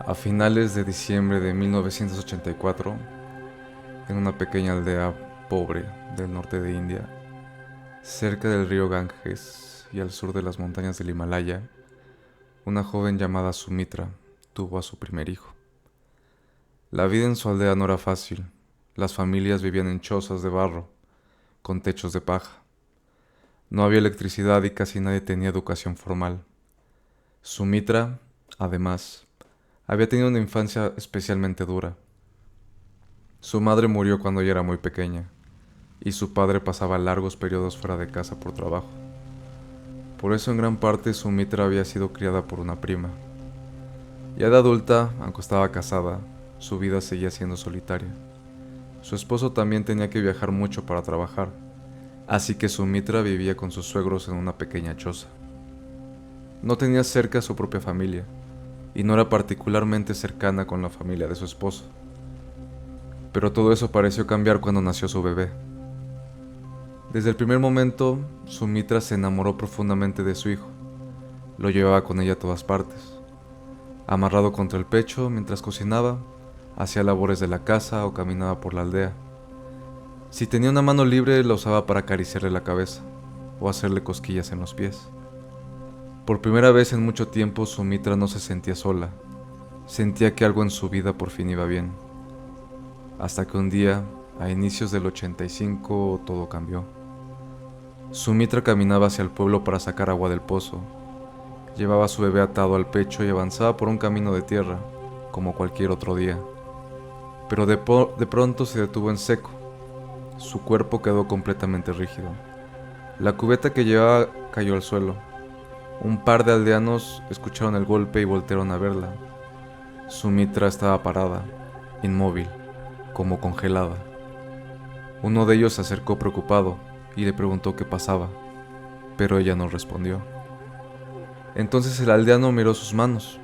A finales de diciembre de 1984, en una pequeña aldea pobre del norte de India, cerca del río Ganges y al sur de las montañas del Himalaya, una joven llamada Sumitra tuvo a su primer hijo. La vida en su aldea no era fácil. Las familias vivían en chozas de barro, con techos de paja. No había electricidad y casi nadie tenía educación formal. Sumitra, además, había tenido una infancia especialmente dura. Su madre murió cuando ella era muy pequeña, y su padre pasaba largos periodos fuera de casa por trabajo. Por eso en gran parte Sumitra había sido criada por una prima. Ya de adulta, aunque estaba casada, su vida seguía siendo solitaria. Su esposo también tenía que viajar mucho para trabajar, así que Sumitra vivía con sus suegros en una pequeña choza. No tenía cerca a su propia familia, y no era particularmente cercana con la familia de su esposo. Pero todo eso pareció cambiar cuando nació su bebé. Desde el primer momento, Sumitra se enamoró profundamente de su hijo. Lo llevaba con ella a todas partes. Amarrado contra el pecho mientras cocinaba, hacía labores de la casa o caminaba por la aldea. Si tenía una mano libre, la usaba para acariciarle la cabeza o hacerle cosquillas en los pies. Por primera vez en mucho tiempo, Sumitra no se sentía sola. Sentía que algo en su vida por fin iba bien. Hasta que un día, a inicios del 85, todo cambió. Sumitra caminaba hacia el pueblo para sacar agua del pozo. Llevaba a su bebé atado al pecho y avanzaba por un camino de tierra, como cualquier otro día. Pero de pronto se detuvo en seco. Su cuerpo quedó completamente rígido. La cubeta que llevaba cayó al suelo. Un par de aldeanos escucharon el golpe y voltearon a verla. Sumitra estaba parada, inmóvil, como congelada. Uno de ellos se acercó preocupado y le preguntó qué pasaba, pero ella no respondió. Entonces el aldeano miró sus manos.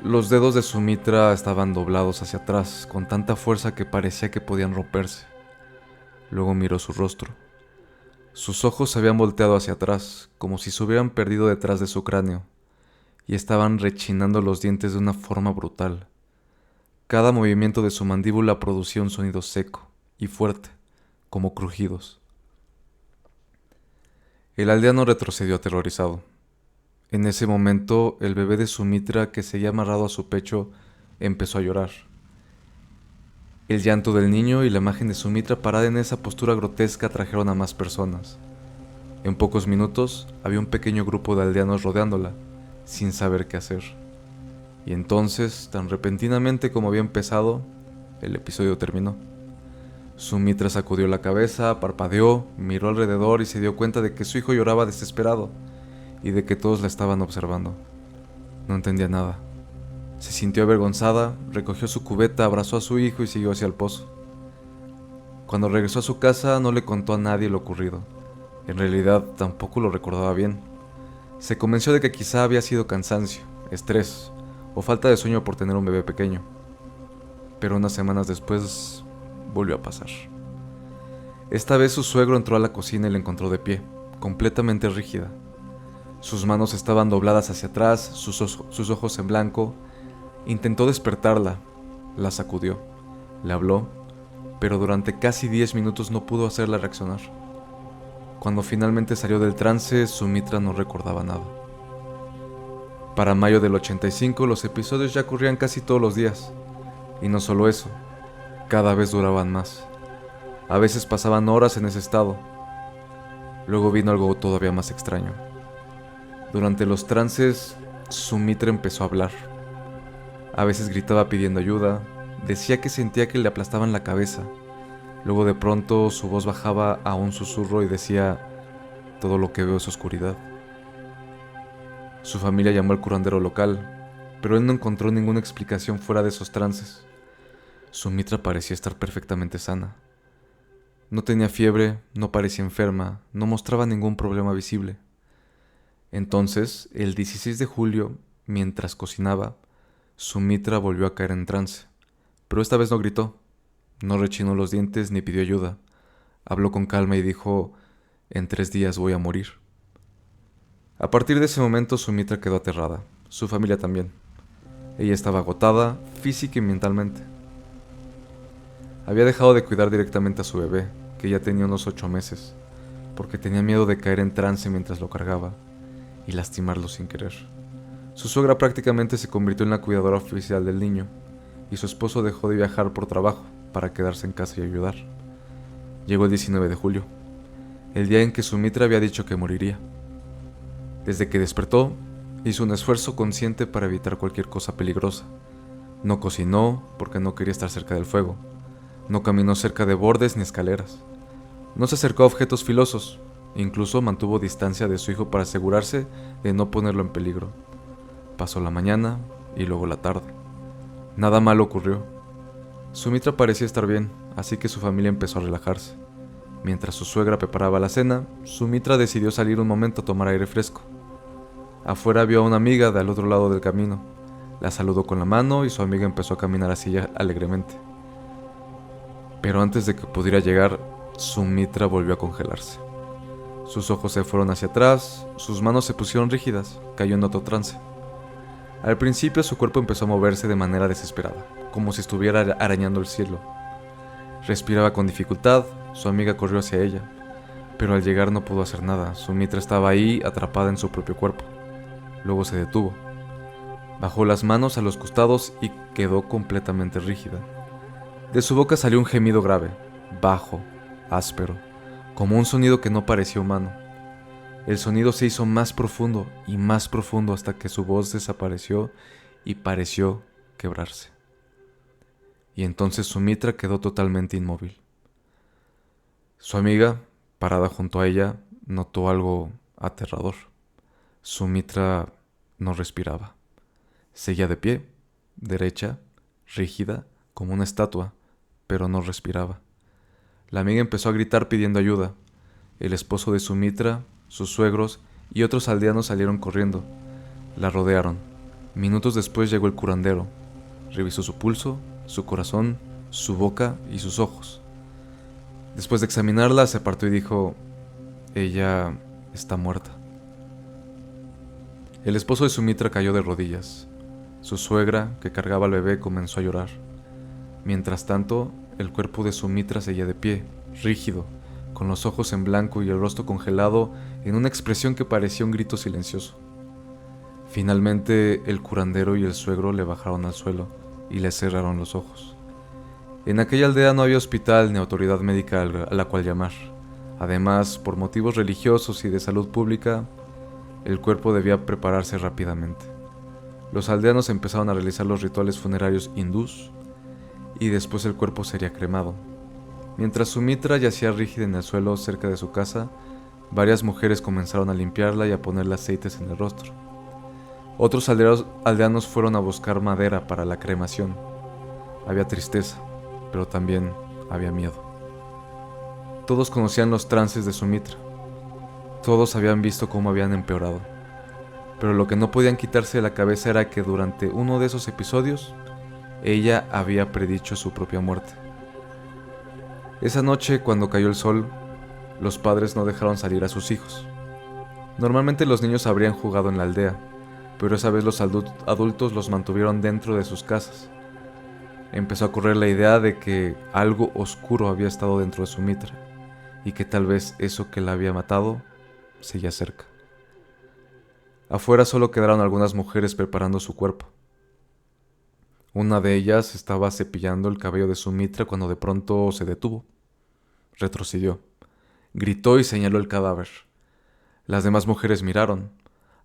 Los dedos de Sumitra estaban doblados hacia atrás con tanta fuerza que parecía que podían romperse. Luego miró su rostro. Sus ojos se habían volteado hacia atrás, como si se hubieran perdido detrás de su cráneo, y estaban rechinando los dientes de una forma brutal. Cada movimiento de su mandíbula producía un sonido seco y fuerte, como crujidos. El aldeano retrocedió aterrorizado. En ese momento, el bebé de Sumitra, que seguía amarrado a su pecho, empezó a llorar. El llanto del niño y la imagen de Sumitra parada en esa postura grotesca atrajeron a más personas. En pocos minutos, había un pequeño grupo de aldeanos rodeándola, sin saber qué hacer. Y entonces, tan repentinamente como había empezado, el episodio terminó. Sumitra sacudió la cabeza, parpadeó, miró alrededor y se dio cuenta de que su hijo lloraba desesperado y de que todos la estaban observando. No entendía nada. Se sintió avergonzada, recogió su cubeta, abrazó a su hijo y siguió hacia el pozo. Cuando regresó a su casa no le contó a nadie lo ocurrido. En realidad tampoco lo recordaba bien. Se convenció de que quizá había sido cansancio, estrés o falta de sueño por tener un bebé pequeño. Pero unas semanas después volvió a pasar. Esta vez su suegro entró a la cocina y la encontró de pie, completamente rígida. Sus manos estaban dobladas hacia atrás, sus ojos en blanco. Intentó despertarla, la sacudió, le habló, pero durante casi 10 minutos no pudo hacerla reaccionar. Cuando finalmente salió del trance, Sumitra no recordaba nada. Para mayo del 85 los episodios ya ocurrían casi todos los días. Y no solo eso, cada vez duraban más. A veces pasaban horas en ese estado. Luego vino algo todavía más extraño. Durante los trances, Sumitra empezó a hablar. A veces gritaba pidiendo ayuda, decía que sentía que le aplastaban la cabeza. Luego de pronto su voz bajaba a un susurro y decía: todo lo que veo es oscuridad. Su familia llamó al curandero local, pero él no encontró ninguna explicación fuera de esos trances. Sumitra parecía estar perfectamente sana. No tenía fiebre, no parecía enferma, no mostraba ningún problema visible. Entonces, el 16 de julio, mientras cocinaba, Sumitra volvió a caer en trance, pero esta vez no gritó, no rechinó los dientes ni pidió ayuda. Habló con calma y dijo: en 3 días voy a morir. A partir de ese momento Sumitra quedó aterrada, su familia también. Ella estaba agotada física y mentalmente. Había dejado de cuidar directamente a su bebé, que ya tenía unos 8 meses, porque tenía miedo de caer en trance mientras lo cargaba y lastimarlo sin querer. Su suegra prácticamente se convirtió en la cuidadora oficial del niño, y su esposo dejó de viajar por trabajo para quedarse en casa y ayudar. Llegó el 19 de julio, el día en que Sumitra había dicho que moriría. Desde que despertó, hizo un esfuerzo consciente para evitar cualquier cosa peligrosa. No cocinó porque no quería estar cerca del fuego. No caminó cerca de bordes ni escaleras. No se acercó a objetos filosos. Incluso mantuvo distancia de su hijo para asegurarse de no ponerlo en peligro. Pasó la mañana y luego la tarde. Nada malo ocurrió. Sumitra parecía estar bien, así que su familia empezó a relajarse. Mientras su suegra preparaba la cena, Sumitra decidió salir un momento a tomar aire fresco. Afuera vio a una amiga del otro lado del camino. La saludó con la mano y su amiga empezó a caminar hacia ella alegremente. Pero antes de que pudiera llegar, Sumitra volvió a congelarse. Sus ojos se fueron hacia atrás, sus manos se pusieron rígidas, cayó en otro trance. Al principio su cuerpo empezó a moverse de manera desesperada, como si estuviera arañando el cielo. Respiraba con dificultad, su amiga corrió hacia ella, pero al llegar no pudo hacer nada. Sumitra estaba ahí, atrapada en su propio cuerpo. Luego se detuvo. Bajó las manos a los costados y quedó completamente rígida. De su boca salió un gemido grave, bajo, áspero, como un sonido que no parecía humano. El sonido se hizo más profundo y más profundo hasta que su voz desapareció y pareció quebrarse. Y entonces Sumitra quedó totalmente inmóvil. Su amiga, parada junto a ella, notó algo aterrador. Sumitra no respiraba. Seguía de pie, derecha, rígida, como una estatua, pero no respiraba. La amiga empezó a gritar pidiendo ayuda. El esposo de Sumitra, sus suegros y otros aldeanos salieron corriendo. La rodearon. Minutos después llegó el curandero. Revisó su pulso, su corazón, su boca y sus ojos. Después de examinarla, se apartó y dijo: «Ella está muerta». El esposo de Sumitra cayó de rodillas. Su suegra, que cargaba al bebé, comenzó a llorar. Mientras tanto, el cuerpo de Sumitra seguía de pie, rígido, con los ojos en blanco y el rostro congelado en una expresión que parecía un grito silencioso. Finalmente, el curandero y el suegro le bajaron al suelo y le cerraron los ojos. En aquella aldea no había hospital ni autoridad médica a la cual llamar. Además, por motivos religiosos y de salud pública, el cuerpo debía prepararse rápidamente. Los aldeanos empezaron a realizar los rituales funerarios hindús y después el cuerpo sería cremado. Mientras Sumitra yacía rígida en el suelo cerca de su casa, varias mujeres comenzaron a limpiarla y a ponerle aceites en el rostro. Otros aldeanos fueron a buscar madera para la cremación. Había tristeza, pero también había miedo. Todos conocían los trances de Sumitra. Todos habían visto cómo habían empeorado. Pero lo que no podían quitarse de la cabeza era que durante uno de esos episodios, ella había predicho su propia muerte. Esa noche, cuando cayó el sol, los padres no dejaron salir a sus hijos. Normalmente los niños habrían jugado en la aldea, pero esa vez los adultos los mantuvieron dentro de sus casas. Empezó a correr la idea de que algo oscuro había estado dentro de Sumitra, y que tal vez eso que la había matado seguía cerca. Afuera solo quedaron algunas mujeres preparando su cuerpo. Una de ellas estaba cepillando el cabello de Sumitra cuando de pronto se detuvo. Retrocedió, gritó y señaló el cadáver. Las demás mujeres miraron.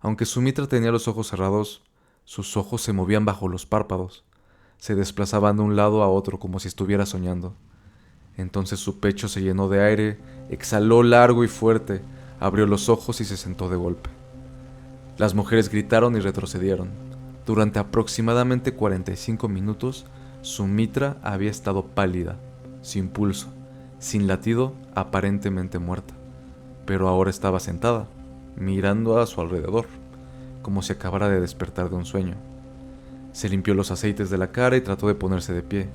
Aunque Sumitra tenía los ojos cerrados, sus ojos se movían bajo los párpados. Se desplazaban de un lado a otro como si estuviera soñando. Entonces su pecho se llenó de aire, exhaló largo y fuerte, abrió los ojos y se sentó de golpe. Las mujeres gritaron y retrocedieron. Durante aproximadamente 45 minutos, Sumitra había estado pálida, sin pulso, sin latido, aparentemente muerta. Pero ahora estaba sentada, mirando a su alrededor, como si acabara de despertar de un sueño. Se limpió los aceites de la cara y trató de ponerse de pie.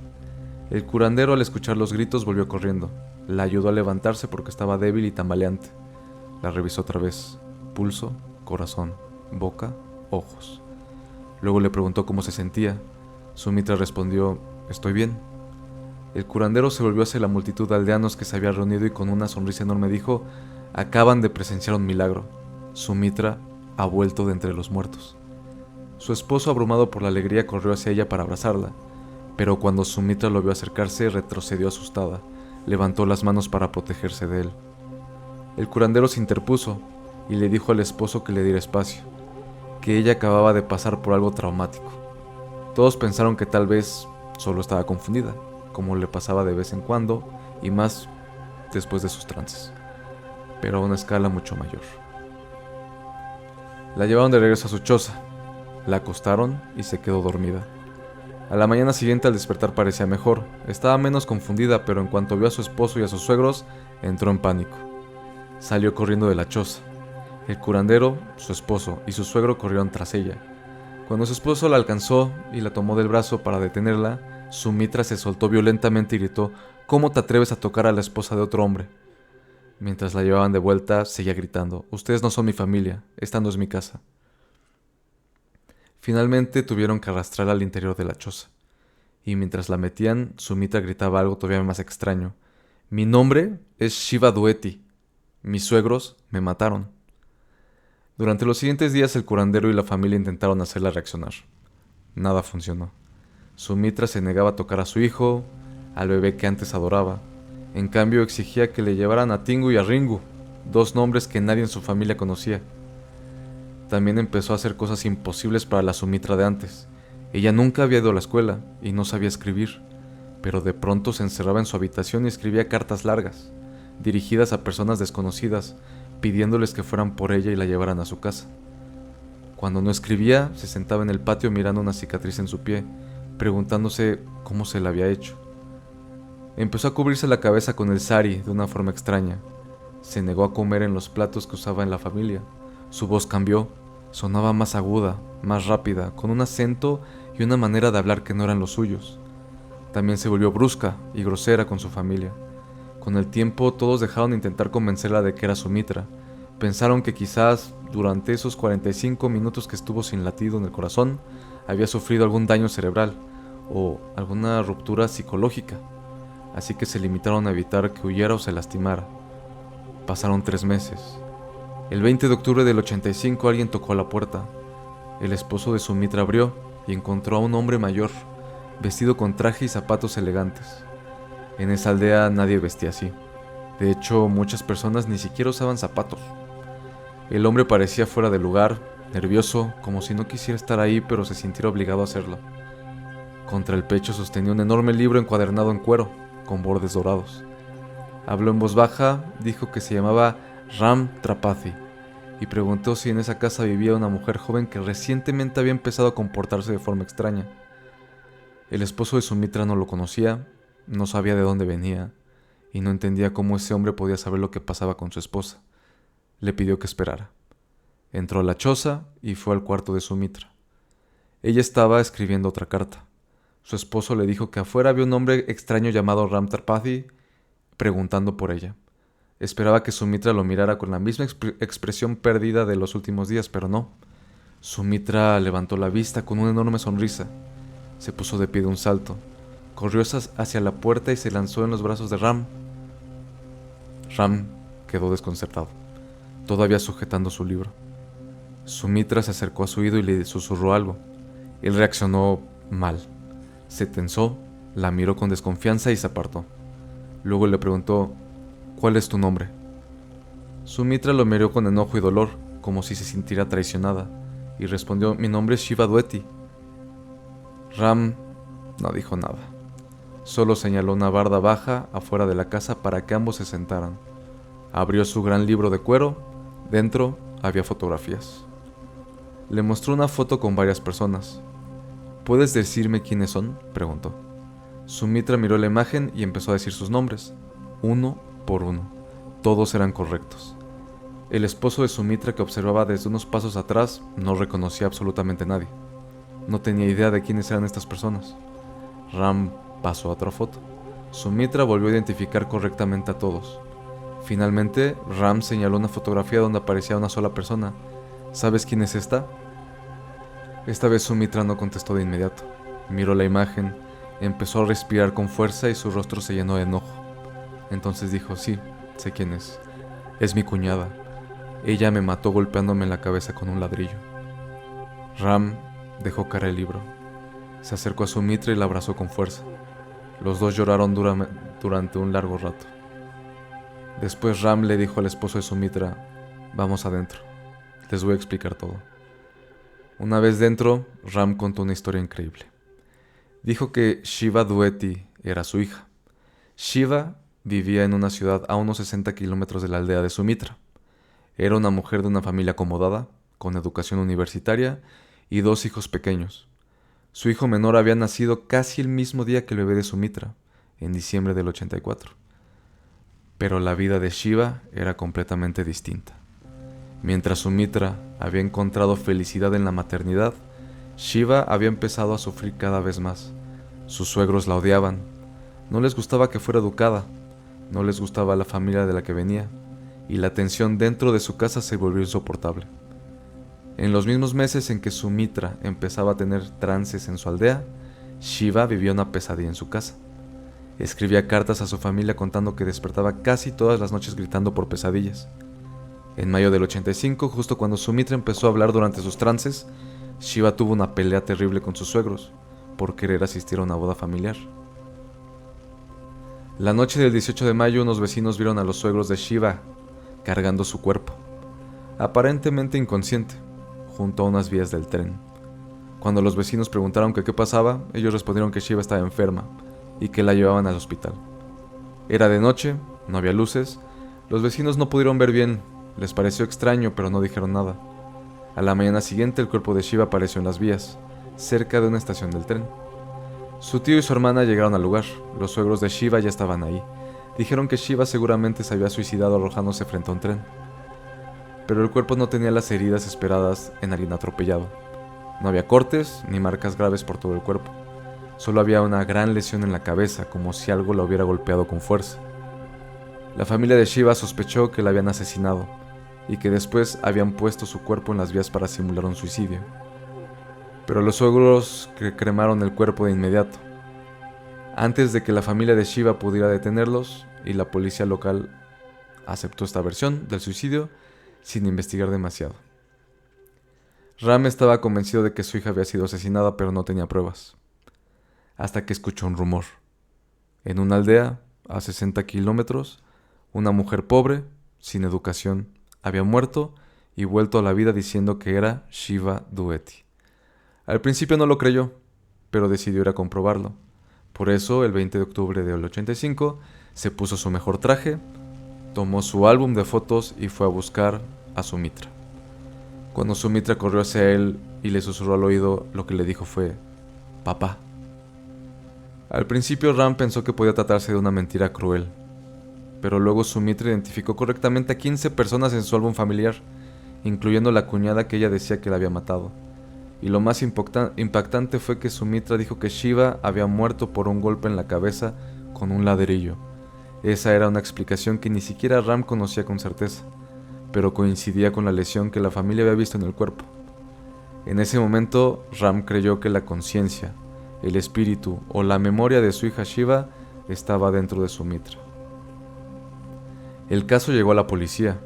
El curandero, al escuchar los gritos, volvió corriendo. La ayudó a levantarse porque estaba débil y tambaleante. La revisó otra vez. Pulso, corazón, boca, ojos. Luego le preguntó cómo se sentía. Sumitra respondió: «Estoy bien». El curandero se volvió hacia la multitud de aldeanos que se había reunido y con una sonrisa enorme dijo: «Acaban de presenciar un milagro. Sumitra ha vuelto de entre los muertos». Su esposo, abrumado por la alegría, corrió hacia ella para abrazarla, pero cuando Sumitra lo vio acercarse, retrocedió asustada. Levantó las manos para protegerse de él. El curandero se interpuso y le dijo al esposo que le diera espacio, que ella acababa de pasar por algo traumático. Todos pensaron que tal vez solo estaba confundida, como le pasaba de vez en cuando, y más después de sus trances, pero a una escala mucho mayor. La llevaron de regreso a su choza, la acostaron y se quedó dormida. A la mañana siguiente, al despertar, parecía mejor. Estaba menos confundida, pero en cuanto vio a su esposo y a sus suegros, entró en pánico. Salió corriendo de la choza. El curandero, su esposo y su suegro corrieron tras ella. Cuando su esposo la alcanzó y la tomó del brazo para detenerla, Sumitra se soltó violentamente y gritó: «¿Cómo te atreves a tocar a la esposa de otro hombre?». Mientras la llevaban de vuelta, seguía gritando: «Ustedes no son mi familia, esta no es mi casa». Finalmente tuvieron que arrastrarla al interior de la choza, y mientras la metían, Sumitra gritaba algo todavía más extraño: «Mi nombre es Shiva Dueti. Mis suegros me mataron». Durante los siguientes días, el curandero y la familia intentaron hacerla reaccionar. Nada funcionó. Sumitra se negaba a tocar a su hijo, al bebé que antes adoraba. En cambio, exigía que le llevaran a Tingu y a Ringu, dos nombres que nadie en su familia conocía. También empezó a hacer cosas imposibles para la Sumitra de antes. Ella nunca había ido a la escuela y no sabía escribir, pero de pronto se encerraba en su habitación y escribía cartas largas, dirigidas a personas desconocidas, pidiéndoles que fueran por ella y la llevaran a su casa. Cuando no escribía, se sentaba en el patio mirando una cicatriz en su pie, preguntándose cómo se la había hecho. Empezó a cubrirse la cabeza con el sari de una forma extraña. Se negó a comer en los platos que usaba en la familia. Su voz cambió, sonaba más aguda, más rápida, con un acento y una manera de hablar que no eran los suyos. También se volvió brusca y grosera con su familia. Con el tiempo, todos dejaron de intentar convencerla de que era Sumitra. Pensaron que quizás, durante esos 45 minutos que estuvo sin latido en el corazón, había sufrido algún daño cerebral o alguna ruptura psicológica, así que se limitaron a evitar que huyera o se lastimara. Pasaron 3 meses. El 20 de octubre del 85 alguien tocó a la puerta. El esposo de Sumitra abrió y encontró a un hombre mayor, vestido con traje y zapatos elegantes. En esa aldea nadie vestía así. De hecho, muchas personas ni siquiera usaban zapatos. El hombre parecía fuera de lugar, nervioso, como si no quisiera estar ahí, pero se sintiera obligado a hacerlo. Contra el pecho sostenía un enorme libro encuadernado en cuero, con bordes dorados. Habló en voz baja, dijo que se llamaba Ram Trapathi, y preguntó si en esa casa vivía una mujer joven que recientemente había empezado a comportarse de forma extraña. El esposo de Sumitra no lo conocía, no sabía de dónde venía, y no entendía cómo ese hombre podía saber lo que pasaba con su esposa. Le pidió que esperara. Entró a la choza y fue al cuarto de Sumitra. Ella estaba escribiendo otra carta. Su esposo le dijo que afuera había un hombre extraño llamado Ram Trapathi preguntando por ella. Esperaba que Sumitra lo mirara con la misma expresión perdida de los últimos días, pero no. Sumitra levantó la vista con una enorme sonrisa. Se puso de pie de un salto. Corrió hacia la puerta y se lanzó en los brazos de Ram. Ram quedó desconcertado, todavía sujetando su libro. Sumitra se acercó a su oído y le susurró algo. Él reaccionó mal. Se tensó, la miró con desconfianza y se apartó. Luego le preguntó: «¿Cuál es tu nombre?». Sumitra lo miró con enojo y dolor, como si se sintiera traicionada, y respondió: «Mi nombre es Shiva Dueti». Ram no dijo nada. Solo señaló una barda baja afuera de la casa para que ambos se sentaran. Abrió su gran libro de cuero. Dentro había fotografías. Le mostró una foto con varias personas. «¿Puedes decirme quiénes son?», preguntó. Sumitra miró la imagen y empezó a decir sus nombres, uno por uno. Todos eran correctos. El esposo de Sumitra, que observaba desde unos pasos atrás, no reconocía absolutamente a nadie. No tenía idea de quiénes eran estas personas. Ram pasó a otra foto. Sumitra volvió a identificar correctamente a todos. Finalmente, Ram señaló una fotografía donde aparecía una sola persona. «¿Sabes quién es esta?». Esta vez Sumitra no contestó de inmediato. Miró la imagen, empezó a respirar con fuerza y su rostro se llenó de enojo. Entonces dijo: sí, sé quién es. Es mi cuñada. Ella me mató golpeándome en la cabeza con un ladrillo. Ram dejó caer el libro. Se acercó a Sumitra y la abrazó con fuerza. Los dos lloraron durante un largo rato. Después Ram le dijo al esposo de Sumitra: vamos adentro, les voy a explicar todo. Una vez dentro, Ram contó una historia increíble. Dijo que Shiva Dueti era su hija. Shiva vivía en una ciudad a unos 60 kilómetros de la aldea de Sumitra. Era una mujer de una familia acomodada, con educación universitaria y 2 hijos pequeños. Su hijo menor había nacido casi el mismo día que el bebé de Sumitra, en diciembre del 84. Pero la vida de Shiva era completamente distinta. Mientras Sumitra había encontrado felicidad en la maternidad, Shiva había empezado a sufrir cada vez más. Sus suegros la odiaban. No les gustaba que fuera educada. No les gustaba la familia de la que venía. Y la tensión dentro de su casa se volvió insoportable. En los mismos meses en que Sumitra empezaba a tener trances en su aldea, Shiva vivía una pesadilla en su casa. Escribía cartas a su familia contando que despertaba casi todas las noches gritando por pesadillas. En mayo del 85, justo cuando Sumitra empezó a hablar durante sus trances, Shiva tuvo una pelea terrible con sus suegros por querer asistir a una boda familiar. La noche del 18 de mayo, unos vecinos vieron a los suegros de Shiva cargando su cuerpo, aparentemente inconsciente, junto a unas vías del tren. Cuando los vecinos preguntaron qué pasaba, ellos respondieron que Shiva estaba enferma y que la llevaban al hospital. Era de noche, no había luces, los vecinos no pudieron ver bien, les pareció extraño pero no dijeron nada. A la mañana siguiente el cuerpo de Shiva apareció en las vías, cerca de una estación del tren. Su tío y su hermana llegaron al lugar, los suegros de Shiva ya estaban ahí. Dijeron que Shiva seguramente se había suicidado arrojándose frente a un tren. Pero el cuerpo no tenía las heridas esperadas en alguien atropellado. No había cortes ni marcas graves por todo el cuerpo. Solo había una gran lesión en la cabeza, como si algo la hubiera golpeado con fuerza. La familia de Shiva sospechó que la habían asesinado y que después habían puesto su cuerpo en las vías para simular un suicidio. Pero los suegros cremaron el cuerpo de inmediato, antes de que la familia de Shiva pudiera detenerlos, y la policía local aceptó esta versión del suicidio sin investigar demasiado. Ram estaba convencido de que su hija había sido asesinada, pero no tenía pruebas, hasta que escuchó un rumor. En una aldea, a 60 kilómetros, una mujer pobre, sin educación, había muerto y vuelto a la vida diciendo que era Shiva Dueti. Al principio no lo creyó, pero decidió ir a comprobarlo. Por eso, el 20 de octubre del 85, se puso su mejor traje, tomó su álbum de fotos y fue a buscar a Sumitra. Cuando Sumitra corrió hacia él y le susurró al oído, lo que le dijo fue: «Papá». Al principio Ram pensó que podía tratarse de una mentira cruel, pero luego Sumitra identificó correctamente a 15 personas en su álbum familiar, incluyendo la cuñada que ella decía que la había matado. Y lo más impactante fue que Sumitra dijo que Shiva había muerto por un golpe en la cabeza con un ladrillo. Esa era una explicación que ni siquiera Ram conocía con certeza, pero coincidía con la lesión que la familia había visto en el cuerpo. En ese momento, Ram creyó que la conciencia, el espíritu o la memoria de su hija Shiva estaba dentro de Sumitra. El caso llegó a la policía,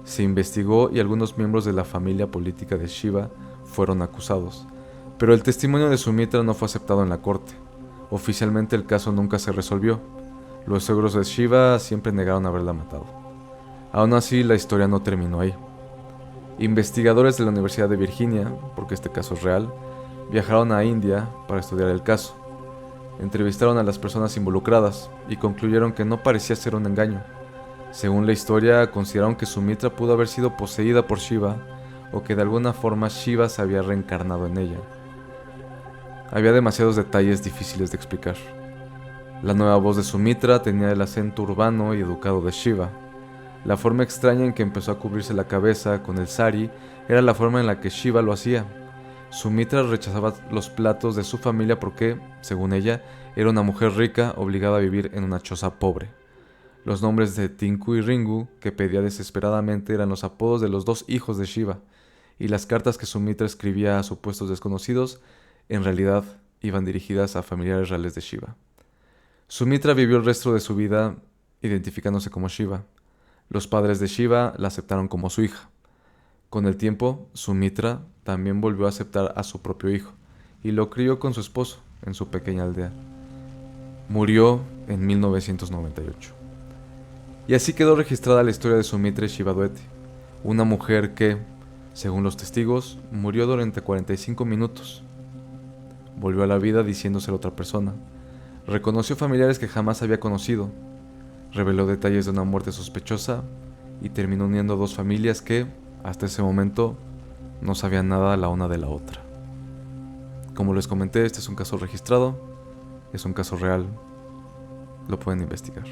se investigó y algunos miembros de la familia política de Shiva fueron acusados, pero el testimonio de Sumitra no fue aceptado en la corte. Oficialmente el caso nunca se resolvió. Los suegros de Shiva siempre negaron haberla matado. Aún así, la historia no terminó ahí. Investigadores de la Universidad de Virginia, porque este caso es real, viajaron a India para estudiar el caso. Entrevistaron a las personas involucradas y concluyeron que no parecía ser un engaño. Según la historia, consideraron que Sumitra pudo haber sido poseída por Shiva o que de alguna forma Shiva se había reencarnado en ella. Había demasiados detalles difíciles de explicar. La nueva voz de Sumitra tenía el acento urbano y educado de Shiva. La forma extraña en que empezó a cubrirse la cabeza con el sari era la forma en la que Shiva lo hacía. Sumitra rechazaba los platos de su familia porque, según ella, era una mujer rica obligada a vivir en una choza pobre. Los nombres de Tinku y Ringu, que pedía desesperadamente, eran los apodos de los 2 hijos de Shiva, y las cartas que Sumitra escribía a supuestos desconocidos en realidad iban dirigidas a familiares reales de Shiva. Sumitra vivió el resto de su vida identificándose como Shiva. Los padres de Shiva la aceptaron como su hija. Con el tiempo, Sumitra también volvió a aceptar a su propio hijo y lo crió con su esposo en su pequeña aldea. Murió en 1998. Y así quedó registrada la historia de Sumitra Shivadueti, una mujer que, según los testigos, murió durante 45 minutos. Volvió a la vida diciéndose a otra persona. Reconoció familiares que jamás había conocido. Reveló detalles de una muerte sospechosa y terminó uniendo a dos familias que, hasta ese momento, no sabían nada la una de la otra. Como les comenté, este es un caso registrado, es un caso real, lo pueden investigar.